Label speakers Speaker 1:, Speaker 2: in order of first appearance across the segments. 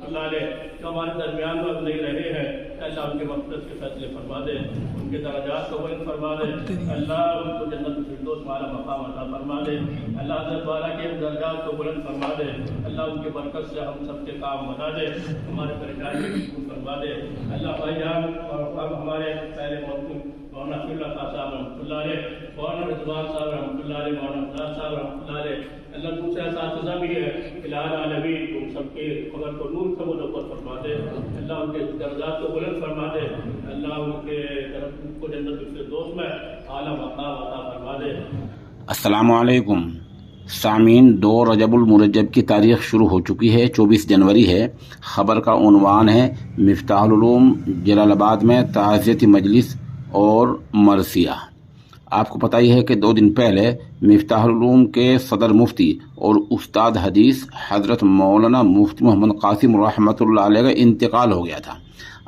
Speaker 1: اللہ علیہ جو ہمارے درمیان میں اب نہیں رہے ہیں، اللہ ان کے مقصد کے فیصلے فرما دے، ان کے درجات کو بلند فرما دے، اللہ ان کو جنت الفردوس والا مقام عطا فرما دے، اللہ حضرت والا کے درجات کو بلند فرما دے، اللہ ان کی برکت سے ہم سب کے کام بنا دے، ہمارے پریشانی کو دور فرما دے، اللہ بھائی جان اور اب ہمارے پہلے مولانا فی اللہ خان صاحب رحمۃ اللہ علیہ، مولانا رضوان صاحب رحمۃ اللہ علیہ، مولانا فضال صاحب رحمۃ اللہ علیہ، اللہ دوسرے اساتذہ بھی ہے، الہی العالمین تم سب کے قبر کو نور سے منور فرما دے، اللہ ان کے درجات کو بلند فرما دے، اللہ ان کے طرف کو جنت الفردوس میں اعلیٰ مقام عطا فرما دے۔
Speaker 2: السلام علیکم سامعین، 2 رجب المرجب کی تاریخ شروع ہو چکی ہے، 24 جنوری ہے۔ خبر کا عنوان ہے مفتاح العلوم جلال آباد میں تعزیتی مجلس اور مرثیہ۔ آپ کو پتہ ہی ہے کہ 2 دن پہلے مفتاح العلوم کے صدر مفتی اور استاد حدیث حضرت مولانا مفتی محمد قاسم رحمۃ اللہ علیہ کا انتقال ہو گیا تھا۔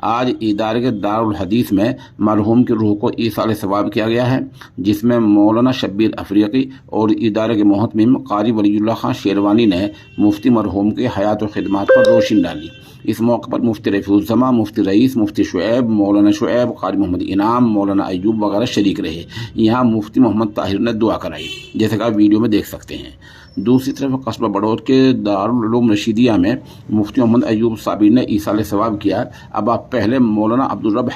Speaker 2: آج ادارے کے دارالحدیث میں مرحوم کی روح کو ایصال ثواب کیا گیا ہے، جس میں مولانا شبیر افریقی اور ادارے کے محتمم قاری ولی اللہ خان شیروانی نے مفتی مرحوم کے حیات و خدمات پر روشنی ڈالی۔ اس موقع پر مفتی رفیع الزماں، مفتی رئیس، مفتی شعیب، مولانا شعیب، قاری محمد انعام، مولانا ایوب وغیرہ شریک رہے۔ یہاں مفتی محمد طاہر نے دعا کرائی، جیسے کہ آپ ویڈیو میں دیکھ سکتے ہیں۔ دوسری طرف قصبہ بڑوت کے دارالعلوم رشیدیہ میں مفتی محمد ایوب صابر نے ایصال ثواب کیا۔ اب آپ پہلے مولانا عبدالرب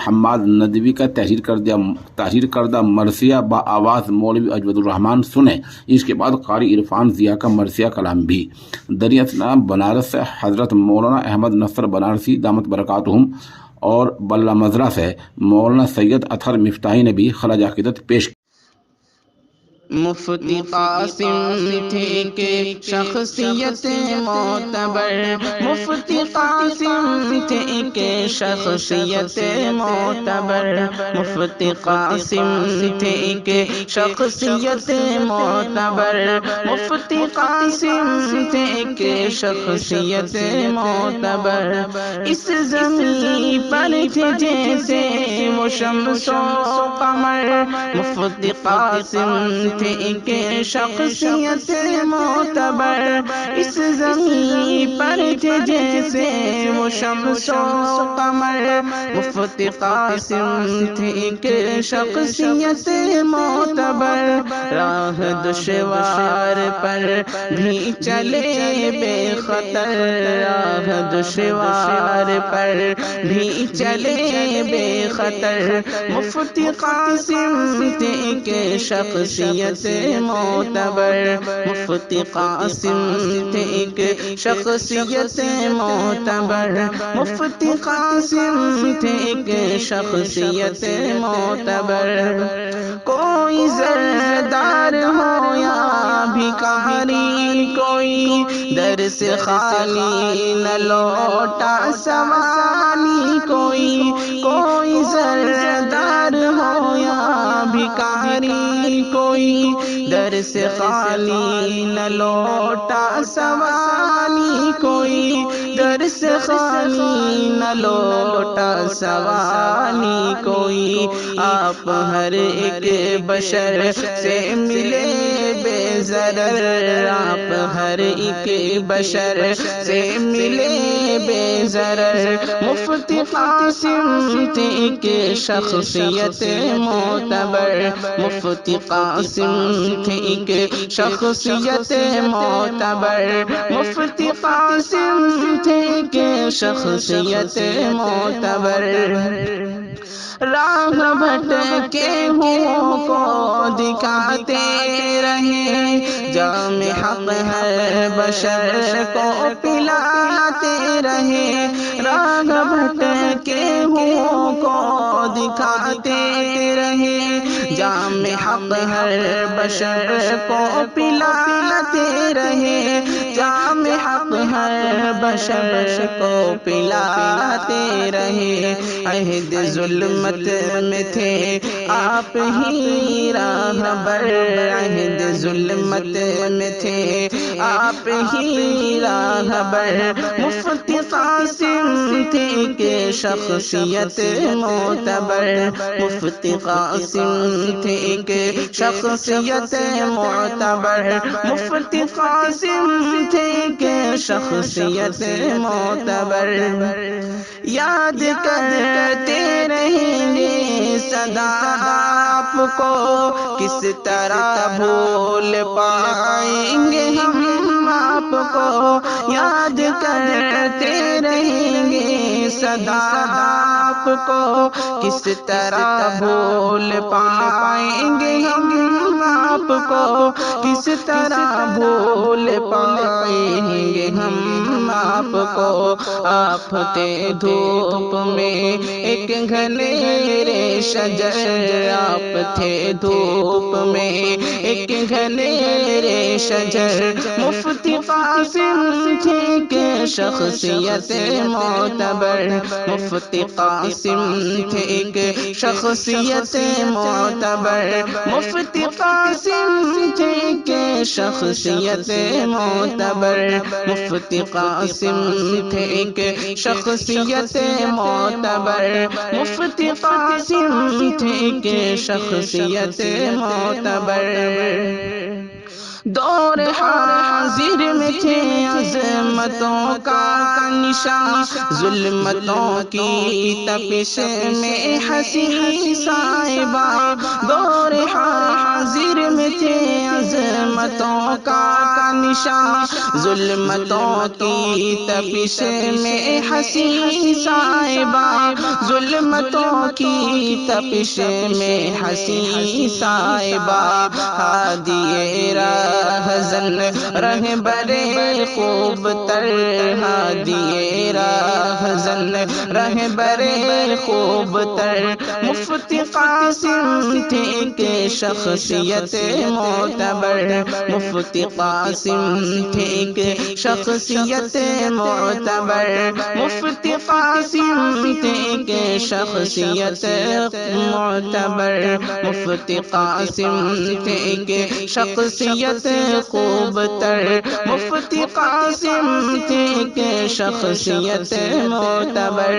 Speaker 2: حماد ندوی کا تحریر کردہ مرثیہ با آواز مولوی اجود الرحمان سنیں، اس کے بعد قاری عرفان ضیاء کا مرثیہ کلام بھی۔ دریا اسلام بنارس سے حضرت مولانا احمد نصر بنارسی دامت برکاتہم اور بلہ مزرہ سے مولانا سید اطہر مفتاحی نے بھی خراج عقیدت پیش کی۔
Speaker 3: مفتی قاسم تھے کہ شخصیت معتبر، مفتی قاسم تھے کہ شخصیت معتبر، مفتی قاسم تھے کہ شخصیت معتبر، مفتی قاسم تھے کہ شخصیت معتبر، اس زمین پر تھے جیسے وہ شمس و قمر، مفتی قاسم تھے کہ شخصیت معتبر، اس زمین پر تھے جیسے وہ شمس و قمر، مفتی قاسم تھے کہ شخصیت معتبر، راہ دشوار پر بھی چلے بے خطر، راہ دشوار پر بھی چلے بے خطر، مفتی قاسم تھے کہ شخصیت معتبر، مفتی قاسم تھے کہ شخصیت معتبر، مفتی قاسم تھے کہ شخصیت معتبر، کوئی زردار ہو یا بھکاری، کوئی در سے خالی نہ لوٹا سوالی، کوئی زردار ہو یا بھکاری، کوئی در سے خالی نہ لوٹا سوالی، کوئی در سے خالی نہ لوٹا سوالی، کوئی آپ ہر ایک بشر سے ملے بے ضرر، آپ ہر ایک بشر سے ملے بے ضرر، مفتی قاسم تھے کہ شخصیت معتبر، مفتی قاسم تھے کہ شخصیت معتبر، مفتی قاسم تھے کہ شخصیت معتبر، راہ بھٹکے ہوں کو دکھاتے رہے، جام حق ہر بشر کو پلاتے رہے، راہ بھٹکے ہوں کو دکھاتے رہے، جام حق ہر بشر کو پلاتے رہے، جام حق ہر بشر کو پلاتے رہے، عہد ظلمت میں تھے آپ ہی راہبر، عہد ظلمت میں تھے آپ ہی راہبر، مفتی قاسم تھے کہ شخصیت معتبر، مفتی قاسم تھے کہ شخصیت معتبر، مفتی قاسم تھے کہ شخصیت معتبر، یاد کرتے رہیں گے سدا آپ کو، کس طرح بھول پائیں گے ہم آپ کو، یاد کرتے رہیں گے سدا آپ کو، کس طرح بھول پائیں گے ہم آپ کو، کس طرح بھول پائیں گے ہم آپ کو، آپ تھے دھوپ میں ایک گھنیرے شجر، آپ تھے دھوپ میں ایک گھنیرے شجر، مفتی قاسم تھے کہ شخصیت معتبر، مفتی قاسم تھے کہ شخصیت معتبر، مفتی قاسم تھے کہ شخصیت معتبر، مفتی قاسم تھے کہ شخصیت معتبر، مفتی قاسم تھے کہ شخصیت معتبر، دور حاضر میں تھے عظمتوں کا نشان، ظلمتوں کی تپش میں حسین صاحبہ، دور حاضر میں تھے عظمتوں کا نشان، ظلمتوں کی تپش میں حسین صاحبہ، ظلمتوں کی تپش میں حسین صاحبہ، ہادی راہزن رہبر خوب تر، ہادی راہزن رہبر خوب تر، مفتی قاسم تھے کہ شخصیت معتبر، مفتی قاسم تھے کہ شخصیت معتبر، مفتی قاسم تھے کہ شخصیت معتبر، مفتی قاسم تھے کہ شخصیت خوب تر، مفتی قاسم تھے کہ شخصیت معتبر،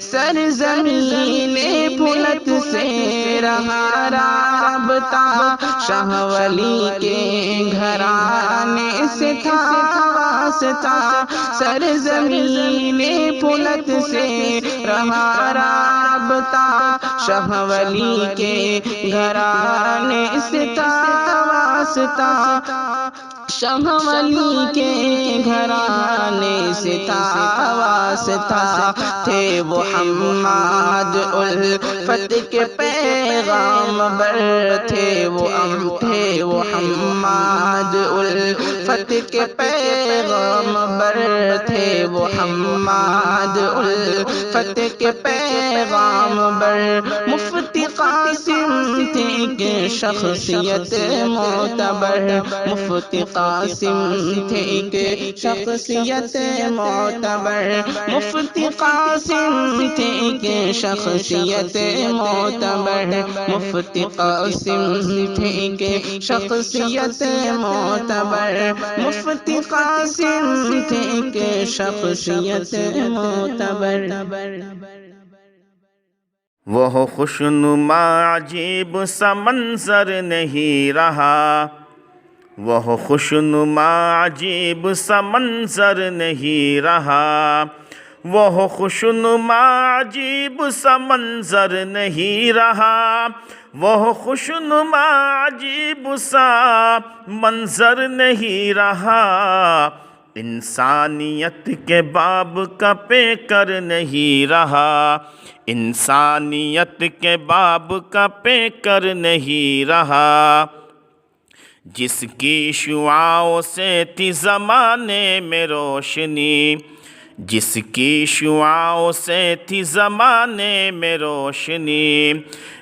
Speaker 3: سرزمین پھلت سے رہا رابطہ، شاہ ولی کے گھرانے سے تھا واسطہ، سرزمین پھلت سے رہا رابطہ، شاہ ولی کے گھرانے سے تھا واسطہ، شاہ ولی کے گھرانے سے تھا واسطہ، تھے وہ حماد الفت کے پیغام بر، تھے وہ حماد الفت کے پیغام بر، تھے وہ حماد الفت کے پیغام بر، مفتی قاسم تھے کہ شخصیت معتبر، مفتی قاسم تھے کہ شخصیت معتبر، مفتی قاسم تھے کہ شخصیت معتبر، مفتی قاسم تھے کہ شخصیت معتبر، مفتی قاسم تھے کہ شخصیت معتبر،
Speaker 4: وہ خوشنما عجیب سا منظر نہیں رہا، وہ خوشنما عجیب سا منظر نہیں رہا، وہ خوشنما عجیب سا منظر نہیں رہا، وہ خوشنما عجیب سا منظر نہیں رہا، انسانیت کے باب کا پیکر نہیں رہا، انسانیت کے باب کا پیکر نہیں رہا، جس کی شعاعوں سے تھی زمانے میں روشنی، جس کی شعاعوں سے تھی زمانے میں روشنی،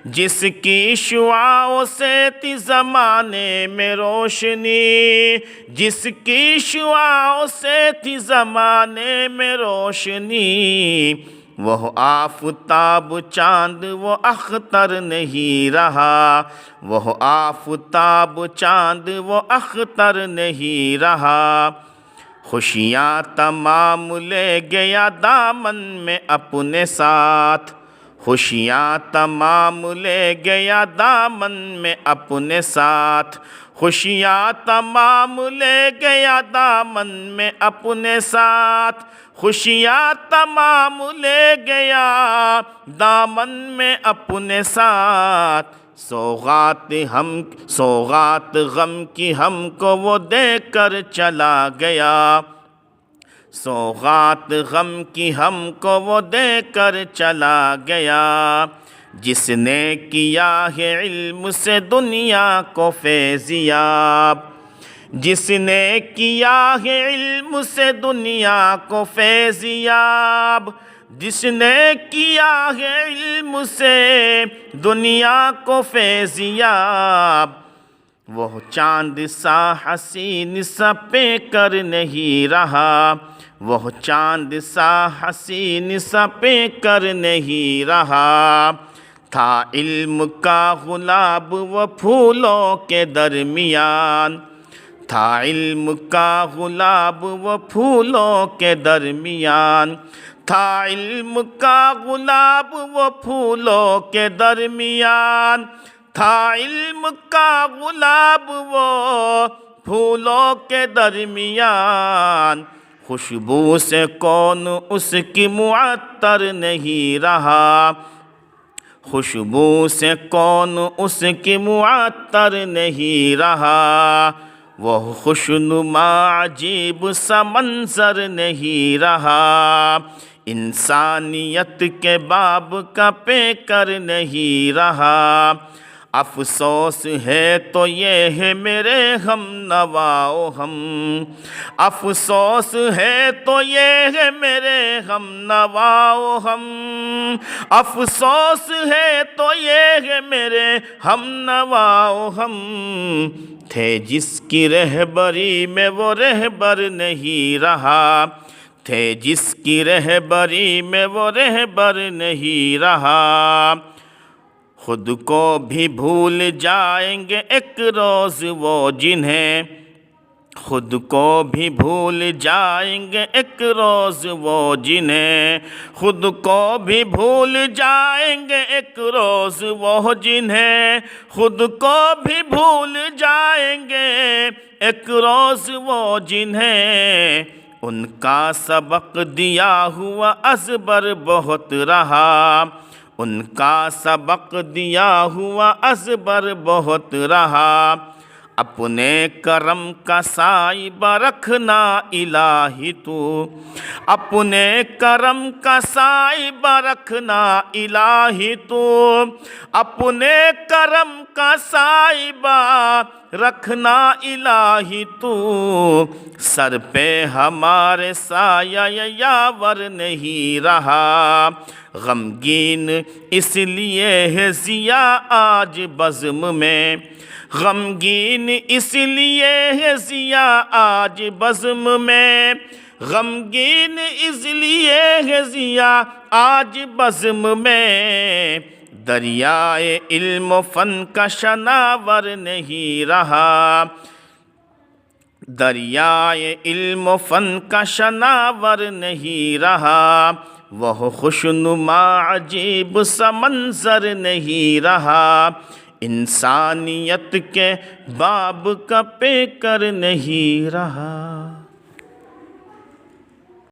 Speaker 4: جس کی شعاعوں سے تھی زمانے میں روشنی، جس کی شعاعوں سے تھی زمانے میں روشنی، وہ آفتاب چاند وہ اختر نہیں رہا، وہ آفتاب چاند وہ اختر نہیں رہا، خوشیاں تمام لے گیا دامن میں اپنے ساتھ، خوشیاں تمام لے گیا دامن میں اپنے ساتھ، خوشیاں تمام لے گیا دامن میں اپنے ساتھ، خوشیاں تمام لے گیا دامن میں اپنے ساتھ، سوغات غم کی ہم کو وہ دے کر چلا گیا، سوغات غم کی ہم کو وہ دے کر چلا گیا، جس نے کیا ہے علم سے دنیا کو فیضیاب، جس نے کیا ہے علم سے دنیا کو فیضیاب، جس نے کیا ہے علم سے دنیا کو فیضیاب، وہ چاند سا حسین سا پہ کر نہیں رہا، وہ چاند سا حسین سا پہ کر نہیں رہا، تھا علم کا گلاب وہ پھولوں کے درمیان، تھا علم کا غلاب وہ پھولوں کے درمیان، تھا علم کا غلاب وہ پھولوں کے درمیان، تھا علم کا غلاب وہ پھولوں کے درمیان، خوشبو سے کون اس کی معطر نہیں رہا، خوشبو سے کون اس کی معطر نہیں رہا، وہ خوشنما عجیب سا منظر نہیں رہا، انسانیت کے باب کا پیکر نہیں رہا، افسوس ہے تو یہ ہے میرے ہم نواؤ ہم، افسوس ہے تو یہ ہے میرے ہم نواؤ ہم، افسوس ہے تو یہ ہے میرے ہم نواؤ ہم، تھے جس کی رہبری میں وہ رہبر نہیں رہا، تھے جس کی رہبری میں وہ رہبر نہیں رہا، خود کو بھی بھول جائیں گے ایک روز وہ جنہیں، خود کو بھی بھول جائیں گے ایک روز وہ جنہیں، خود کو بھی بھول جائیں گے ایک روز وہ جنہیں، خود کو بھی بھول جائیں گے ایک روز وہ جنہیں، ان کا سبق دیا ہوا ازبر بہت رہا، ان کا سبق دیا ہوا ازبر بہت رہا، اپنے کرم کا سائبہ رکھنا الہی تو، اپنے کرم کا سائبہ رکھنا الہی تو، اپنے کرم کا سائبہ رکھنا الہی تو، سر پہ ہمارے سایہ یاور نہیں رہا، غمگین اس لیے ہے ضیاء آج بزم میں، غمگین اس لیے ہے ضیاء آج بزم میں، غمگین اس لیے ہے ضیاء آج بزم میں، دریائے علم و فن کا شناور نہیں رہا، دریائے علم و فن کا شناور نہیں رہا، وہ خوشنما عجیب سا منظر نہیں رہا، انسانیت کے باب کا پیکر نہیں رہا۔